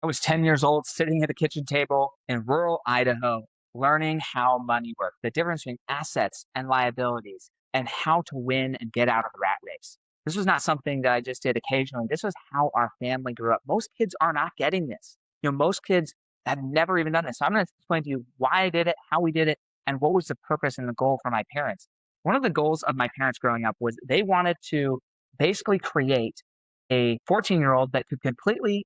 I was 10 years old, sitting at a kitchen table in rural Idaho, learning how money worked, the difference between assets and liabilities, and how to win and get out of the rat race. This was not something that I just did occasionally. This was how our family grew up. Most kids are not getting this. Most kids have never even done this. So I'm going to explain to you why I did it, how we did it, and what was the purpose and the goal for my parents. One of the goals of my parents growing up was they wanted to basically create a 14-year-old that could completely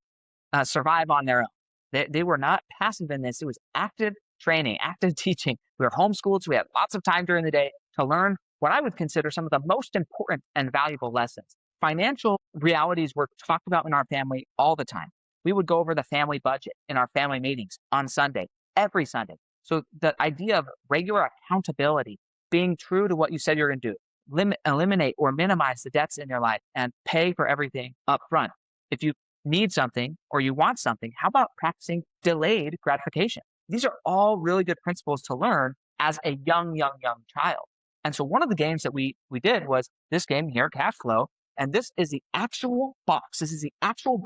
survive on their own. They were not passive in this. It was active training, active teaching. We were homeschooled, so we had lots of time during the day to learn what I would consider some of the most important and valuable lessons. Financial realities were talked about in our family all the time. We would go over the family budget in our family meetings on Sunday, every Sunday. So the idea of regular accountability, being true to what you said you're going to do, eliminate or minimize the debts in your life and pay for everything up front. If you need something or you want something, how about practicing delayed gratification? These are all really good principles to learn as a young child. And so one of the games that we did was this game here, Cashflow, and this is the actual box. This is the actual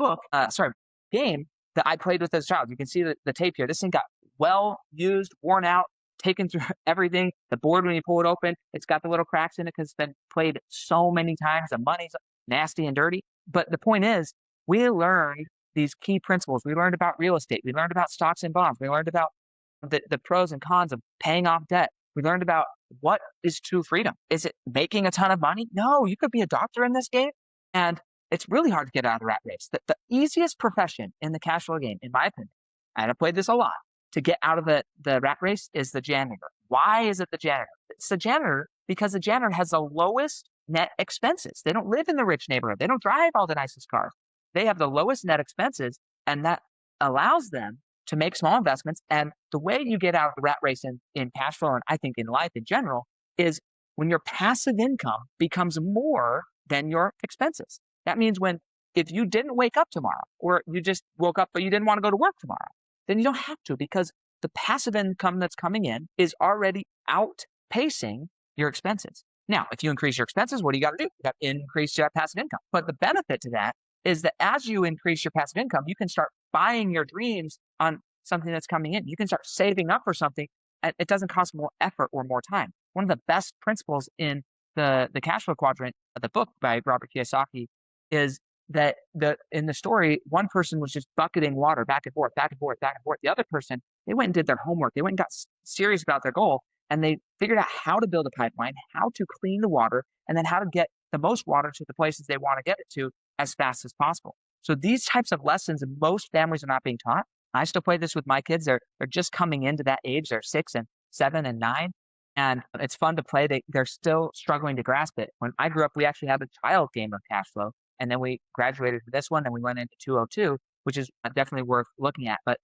game that I played with as a child. You can see the tape here. This thing got well used, worn out, taken through everything. The board, when you pull it open, it's got the little cracks in it because it's been played so many times. The money's nasty and dirty. But the point is, we learned these key principles. We learned about real estate. We learned about stocks and bonds. We learned about the pros and cons of paying off debt. We learned about what is true freedom. Is it making a ton of money? No, you could be a doctor in this game. And it's really hard to get out of the rat race. The easiest profession in the cash flow game, in my opinion, and I've played this a lot, to get out of the rat race is the janitor. Why is it the janitor? It's the janitor because the janitor has the lowest net expenses. They don't live in the rich neighborhood. They don't drive all the nicest cars. They have the lowest net expenses, and that allows them to make small investments. And the way you get out of the rat race in cash flow, and I think in life in general, is when your passive income becomes more than your expenses. That means if you didn't wake up tomorrow, or you just woke up but you didn't want to go to work tomorrow, then you don't have to, because the passive income that's coming in is already outpacing your expenses. Now, if you increase your expenses, what do you got to do? You got to increase your passive income. But the benefit to that is that as you increase your passive income, you can start buying your dreams on something that's coming in. You can start saving up for something, and it doesn't cost more effort or more time. One of the best principles in the cash flow quadrant of the book by Robert Kiyosaki is that in the story, one person was just bucketing water back and forth, back and forth, back and forth. The other person, they went and did their homework. They went and got serious about their goal, and they figured out how to build a pipeline, how to clean the water, and then how to get the most water to the places they want to get it to as fast as possible. So these types of lessons, most families are not being taught. I still play this with my kids. They're just coming into that age. They're 6 and 7 and 9. And it's fun to play. They're still struggling to grasp it. When I grew up, we actually had a child game of cash flow. And then we graduated to this one and we went into 202, which is definitely worth looking at. But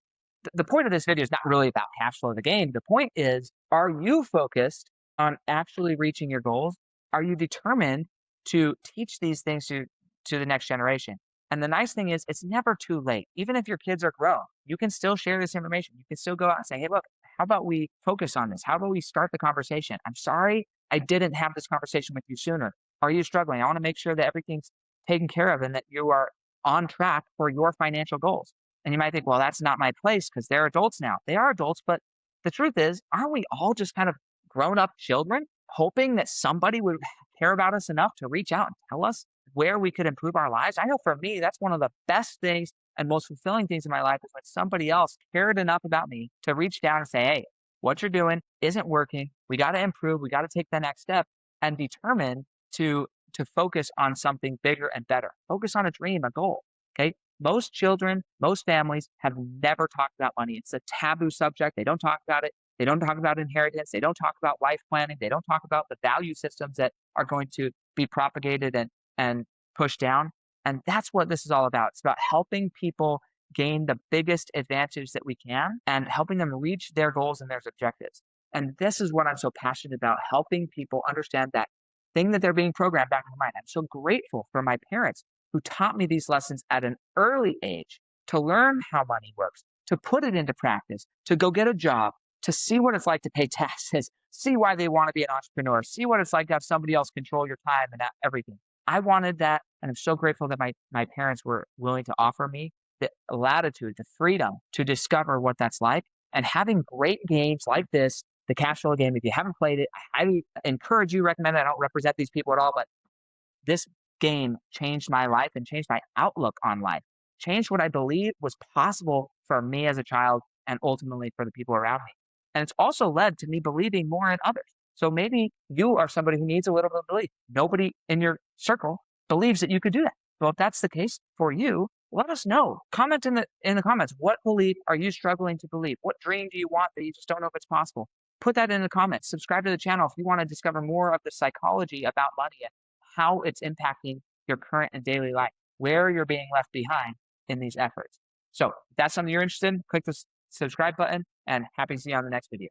the point of this video is not really about cash flow, the game. The point is, are you focused on actually reaching your goals? Are you determined to teach these things to the next generation? And the nice thing is, it's never too late. Even if your kids are grown, you can still share this information. You can still go out and say, hey, look, how about we focus on this? How about we start the conversation? I'm sorry I didn't have this conversation with you sooner. Are you struggling? I want to make sure that everything's taken care of and that you are on track for your financial goals. And you might think, well, that's not my place because they're adults now. They are adults, but the truth is, aren't we all just kind of grown up children hoping that somebody would care about us enough to reach out and tell us where we could improve our lives? I know for me, that's one of the best things and most fulfilling things in my life is when somebody else cared enough about me to reach down and say, hey, what you're doing isn't working. We got to improve. We got to take the next step and determine to focus on something bigger and better. Focus on a dream, a goal. Okay. Most children, most families have never talked about money. It's a taboo subject. They don't talk about it. They don't talk about inheritance. They don't talk about life planning. They don't talk about the value systems that are going to be propagated and pushed down. And that's what this is all about. It's about helping people gain the biggest advantage that we can and helping them reach their goals and their objectives. And this is what I'm so passionate about, helping people understand that thing that they're being programmed back in their mind. I'm so grateful for my parents who taught me these lessons at an early age to learn how money works, to put it into practice, to go get a job, to see what it's like to pay taxes, see why they want to be an entrepreneur, see what it's like to have somebody else control your time and everything. I wanted that, and I'm so grateful that my parents were willing to offer me the latitude, the freedom to discover what that's like. And having great games like this, the Cashflow game, if you haven't played it, I highly encourage you, recommend it. I don't represent these people at all, but this game changed my life and changed my outlook on life, changed what I believed was possible for me as a child and ultimately for the people around me. And it's also led to me believing more in others. So maybe you are somebody who needs a little bit of belief. Nobody in your circle believes that you could do that. Well, if that's the case for you, let us know. Comment in the comments. What belief are you struggling to believe? What dream do you want that you just don't know if it's possible? Put that in the comments. Subscribe to the channel if you want to discover more of the psychology about money and how it's impacting your current and daily life, where you're being left behind in these efforts. So if that's something you're interested in, click the subscribe button, and happy to see you on the next video.